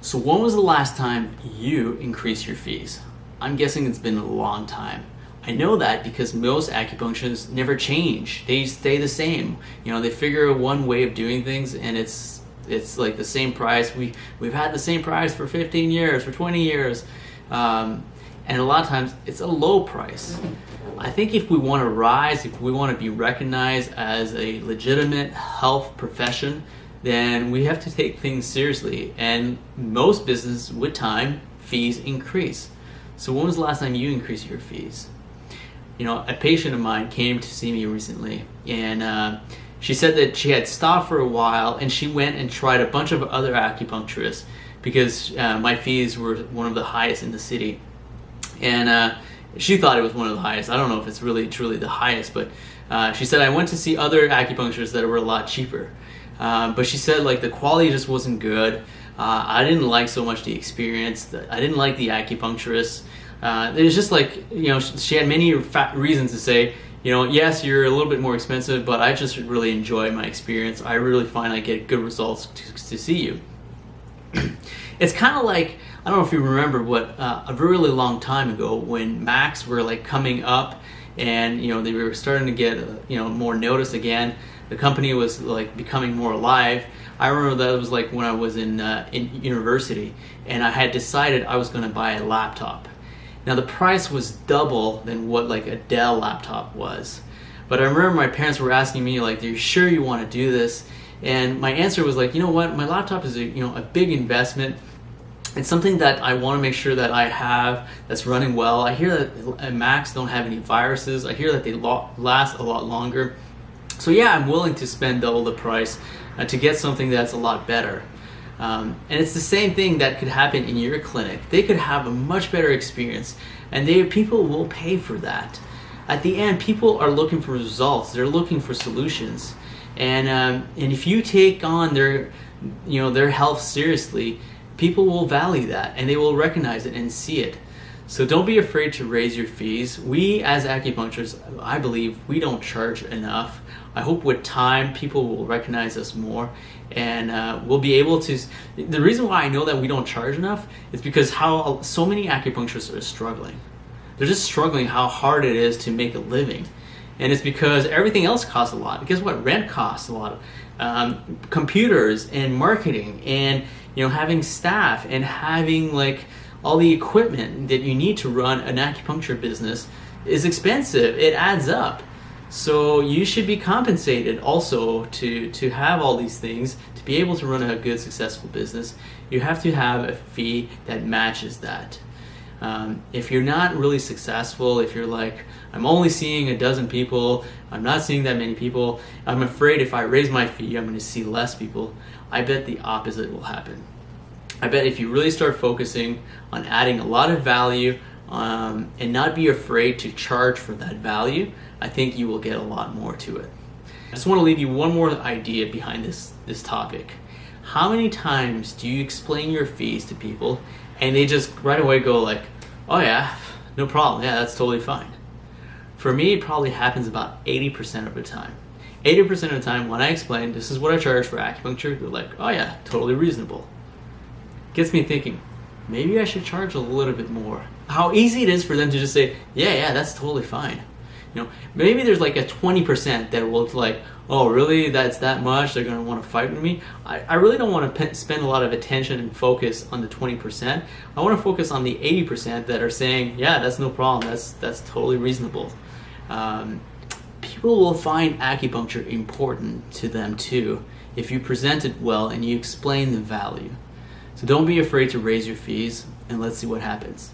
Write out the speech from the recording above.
So when was the last time you increased your fees? I'm guessing it's been a long time. I know that because most acupuncturists never change. They stay the same. You know, they figure out one way of doing things and it's like the same price. We've had the same price for 15 years, for 20 years. And a lot of times it's a low price. I think if we want to rise, if we want to be recognized as a legitimate health profession, then we have to take things seriously. And most business, with time, fees increase. So when was the last time you increased your fees? You know, a patient of mine came to see me recently, and she said that she had stopped for a while and she went and tried a bunch of other acupuncturists because my fees were one of the highest in the city. And she thought it was one of the highest. I don't know if it's really truly the highest, but she said, I went to see other acupuncturists that were a lot cheaper. But she said like the quality just wasn't good. I didn't like so much the experience. I didn't like the acupuncturist. It was just like, you know, she had many reasons to say, you know, yes, you're a little bit more expensive, but I just really enjoy my experience. I really find I get good results to see you. It's kind of like, I don't know if you remember, but a really long time ago when Macs were like coming up and, you know, they were starting to get, you know, more notice again. The company was like becoming more alive. I remember that was like when I was in university and I had decided I was going to buy a laptop. Now the price was double than what like a Dell laptop was. But I remember my parents were asking me like, are you sure you want to do this? And my answer was like, you know what, my laptop is a big investment. It's something that I want to make sure that I have that's running well. I hear that Macs don't have any viruses. I hear that they last a lot longer. So yeah, I'm willing to spend double the price to get something that's a lot better. And it's the same thing that could happen in your clinic. They could have a much better experience, and people will pay for that. At the end, people are looking for results. They're looking for solutions, and if you take on their health seriously, people will value that and they will recognize it and see it. So don't be afraid to raise your fees. We as acupuncturists, I believe, we don't charge enough. I hope with time people will recognize us more and we'll be able to. The reason why I know that we don't charge enough is because how so many acupuncturists are struggling. They're just struggling how hard it is to make a living. And it's because everything else costs a lot. Guess what? Rent costs a lot. Computers and marketing and having staff and having like all the equipment that you need to run an acupuncture business is expensive. It adds up. So you should be compensated also to have all these things. To be able to run a good, successful business, you have to have a fee that matches that. If you're not really successful, if you're like, I'm only seeing a dozen people, I'm not seeing that many people, I'm afraid if I raise my fee, I'm going to see less people, I bet the opposite will happen. I bet if you really start focusing on adding a lot of value and not be afraid to charge for that value, I think you will get a lot more to it. I just want to leave you one more idea behind this topic. How many times do you explain your fees to people and they just right away go like, oh yeah, no problem, yeah, that's totally fine? For me, it probably happens about 80% of the time. 80% of the time when I explain this is what I charge for acupuncture, they're like, oh yeah, totally reasonable. Gets me thinking, maybe I should charge a little bit more. How easy it is for them to just say, yeah, that's totally fine. Maybe there's like a 20% that will like, oh really, that's that much, they're gonna want to fight with me. I really don't want to spend a lot of attention and focus on the 20%. I want to focus on the 80% that are saying, yeah, that's no problem, that's totally reasonable. People will find acupuncture important to them too if you present it well and you explain the value. So don't be afraid to raise your fees, and let's see what happens.